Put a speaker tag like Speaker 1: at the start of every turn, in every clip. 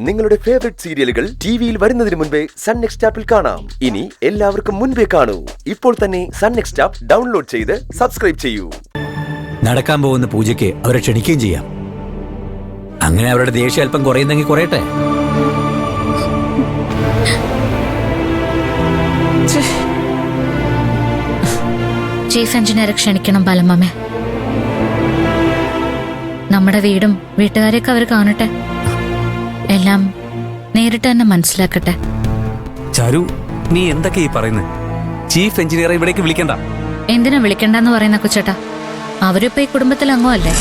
Speaker 1: നിങ്ങളുടെ ഫേവറേറ്റ് സീരിയലുകൾ ടിവിയിൽ വരുന്നതിന് മുൻപേ സൺ നെക്സ്റ്റ് ആപ്പിൽ കാണാം. ഇനി എല്ലാവർക്കും മുൻപേ കാണൂ. ഇപ്പോൾ തന്നെ സൺ നെക്സ്റ്റ് ആപ്പ് ഡൗൺലോഡ് ചെയ്ത് സബ്സ്ക്രൈബ് ചെയ്യൂ.
Speaker 2: നടക്കാൻ പോകുന്ന പൂജയ്ക്ക് അവരെ ക്ഷണിക്കുകയും ചെയ്യാം. അങ്ങനെ അവരുടെ ദേഷ്യം അല്പം കുറയുന്നെങ്കിൽ കുറയട്ടെ.
Speaker 3: ചീഫ് എഞ്ചിനീയറെ ക്ഷണിക്കണം ബാലമ്മേ. നമ്മുടെ വീടും വീട്ടുകാരെയൊക്കെ അവർ കാണട്ടെ. എല്ലാം നേരിട്ട് തന്നെ മനസ്സിലാക്കട്ടെ.
Speaker 4: ചാരു, നീ എന്തൊക്കെയാ ഈ പറയുന്നത്? ചീഫ് എഞ്ചിനീയറെ ഇവിടേക്ക് വിളിക്കണ്ട.
Speaker 3: എന്തിനാ വിളിക്കണ്ടെന്ന് പറയുന്ന കൊച്ചേട്ടാ? അവരിപ്പോ ഈ കുടുംബത്തിൽ അംഗമല്ലേ?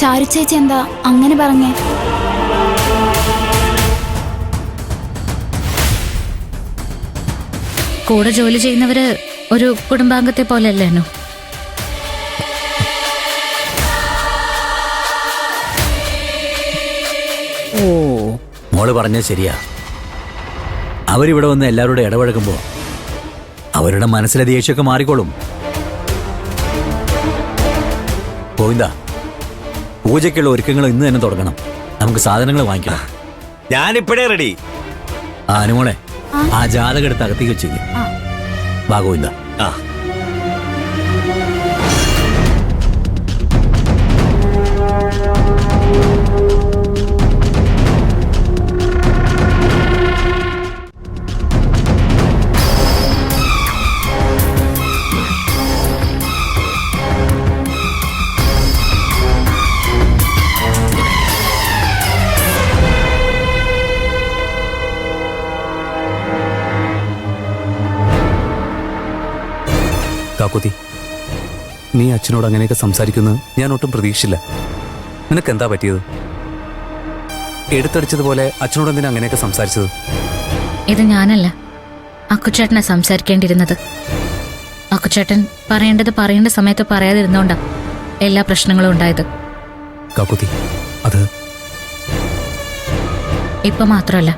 Speaker 5: ചാരു ചേച്ചി എന്താ അങ്ങനെ പറഞ്ഞേ?
Speaker 3: കൂടെ ജോലി ചെയ്യുന്നവര് ഒരു കുടുംബാംഗത്തെ പോലെയല്ലേനു?
Speaker 2: ഓ, മോള് പറഞ്ഞത് ശരിയാ. അവരിവിടെ വന്ന് എല്ലാവരോടും ഇടപഴകുമ്പോ അവരുടെ മനസ്സിലെ ദേഷ്യമൊക്കെ മാറിക്കോളും. ഗോവിന്ദ, പൂജയ്ക്കുള്ള ഒരുക്കങ്ങൾ ഇന്ന് തന്നെ തുടങ്ങണം. നമുക്ക് സാധനങ്ങൾ വാങ്ങിക്കണം.
Speaker 4: ഞാനിപ്പോഴേ റെഡി.
Speaker 2: അനുമോളെ, ആ ജാതകം എടുത്ത് അകത്തേക്ക് വെച്ചേക്ക്. വാ ഗോവിന്ദ.
Speaker 4: കാക്കുത്തി, നീ അച്ഛനോട് അങ്ങനെയൊക്കെ സംസാരിക്കുന്നത് ഞാൻ ഒട്ടും പ്രതീക്ഷിച്ചില്ല. നിനക്ക് എന്താ പറ്റിയത്? എടുത്തടിച്ചതുപോലെ അച്ഛനോട് എന്തിനാ അങ്ങനെയൊക്കെ സംസാരിച്ചത്?
Speaker 3: ഇത് ഞാനല്ല, അക്കുച്ചേട്ടനെ സംസാരിക്കേണ്ടിയിരുന്നത്. അക്കുച്ചേട്ടൻ പറയേണ്ട സമയത്ത് പറയാതിരുന്നോണ്ടാ എല്ലാ പ്രശ്നങ്ങളും ഉണ്ടായത്.
Speaker 4: കാക്കുത്തി, അത്
Speaker 3: ഇപ്പൊ മാത്രമല്ല,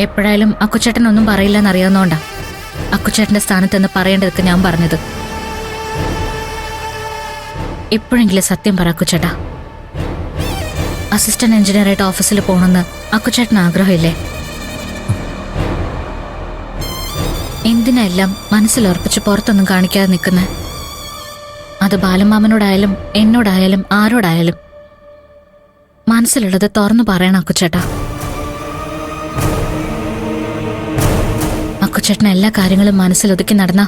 Speaker 3: എപ്പോഴായാലും അക്കുച്ചേട്ടൻ ഒന്നും പറയില്ലെന്നറിയാവുന്നോണ്ടാ അക്കുച്ചേട്ടന്റെ സ്ഥാനത്ത് പറയേണ്ടതൊക്കെ ഞാൻ പറഞ്ഞത്. ഇപ്പോഴെങ്കിലും സത്യം പറ അക്കുച്ചേട്ടാ. അസിസ്റ്റന്റ് എഞ്ചിനീയറായിട്ട് ഓഫീസിൽ പോകണമെന്ന് അക്കുച്ചേട്ടന് ആഗ്രഹമില്ലേ? എന്തിനാ എല്ലാം മനസ്സിലുറപ്പിച്ച് പുറത്തൊന്നും കാണിക്കാതെ നിൽക്കുന്നേ? അത് ബാലമാമനോടായാലും എന്നോടായാലും ആരോടായാലും മനസ്സിലുള്ളത് തുറന്നു പറയണം അക്കുച്ചേട്ടാ. അക്കുച്ചേട്ടന് എല്ലാ കാര്യങ്ങളും മനസ്സിലൊതുക്കി നടന്ന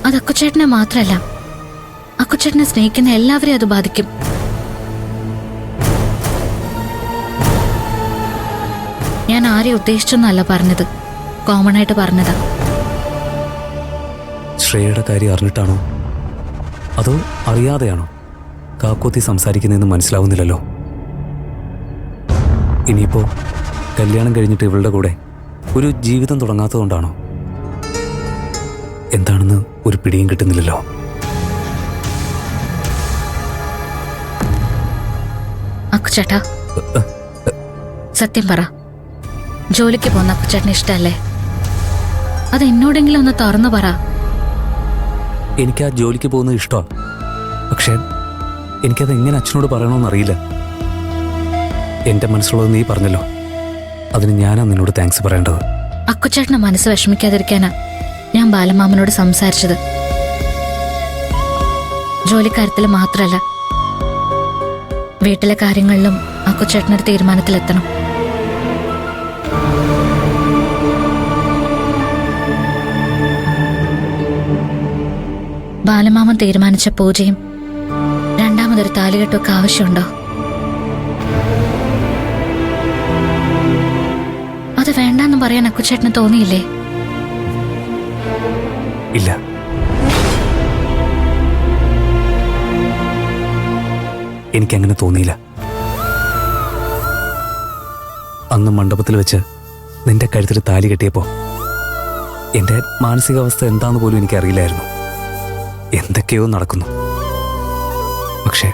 Speaker 3: അത് അക്കുച്ചേട്ടനെ മാത്രമല്ല, അക്കുച്ചേട്ടനെ സ്നേഹിക്കുന്ന എല്ലാവരെയും അത് ബാധിക്കും. ഞാൻ ആരെയും ഉദ്ദേശിച്ചൊന്നല്ല പറഞ്ഞത്, കോമൺ ആയിട്ട് പറഞ്ഞതാ.
Speaker 4: ശ്രേയയുടെ കാര്യം അറിഞ്ഞിട്ടാണോ അതോ അറിയാതെയാണോ കാക്കോത്തി സംസാരിക്കുന്നതെന്ന് മനസ്സിലാവുന്നില്ലല്ലോ. ഇനിയിപ്പോ കല്യാണം കഴിഞ്ഞിട്ട് ഇവളുടെ കൂടെ ഒരു ജീവിതം തുടങ്ങാത്തതുകൊണ്ടാണോ? എന്താണെന്ന് ഒരു പിടിയും കിട്ടുന്നില്ലല്ലോ.
Speaker 3: അക്കുച്ചേട്ടാ, സത്യം പറ, ജോലിക്ക് പോകുന്ന അക്കുച്ചേട്ടന് ഇഷ്ടല്ലേ? അത് എന്നോടെങ്കിലും ഒന്ന് തുറന്നു പറ.
Speaker 4: എനിക്ക് ആ ജോലിക്ക് പോകുന്നത് ഇഷ്ടമാണ്. പക്ഷേ എനിക്കത് എങ്ങനെ അച്ഛനോട് പറയണമെന്നറിയില്ല. എൻ്റെ മനസ്സിലുള്ളത് നീ പറഞ്ഞല്ലോ, അതിന് ഞാനാ നിന്നോട് താങ്ക്സ് പറയേണ്ടത്.
Speaker 3: അക്കുച്ചേട്ടനെ മനസ്സ് വിഷമിക്കാതിരിക്കാനാ ഞാൻ ബാലമാമനോട് സംസാരിച്ചത്. ജോലിക്കാര്യത്തിൽ മാത്രമല്ല, വീട്ടിലെ കാര്യങ്ങളിലും അക്കുച്ചേട്ടനൊരു തീരുമാനത്തിലെത്തണം. ബാലമാമൻ തീരുമാനിച്ച പൂജയും രണ്ടാമതൊരു താലികെട്ടൊക്കെ ആവശ്യമുണ്ടോ? അത് വേണ്ടെന്ന് പറയാൻ അക്കുച്ചേട്ടന് തോന്നിയില്ലേ?
Speaker 4: ഇല്ല, എനിക്കങ്ങനെ തോന്നിയില്ല. അന്ന് മണ്ഡപത്തിൽ വെച്ച് നിന്റെ കഴുത്തിൽ താലി കെട്ടിയപ്പോ എന്റെ മാനസികാവസ്ഥ എന്താന്ന് പോലും എനിക്കറിയില്ലായിരുന്നു. എന്തൊക്കെയോ നടക്കുന്നു. പക്ഷേ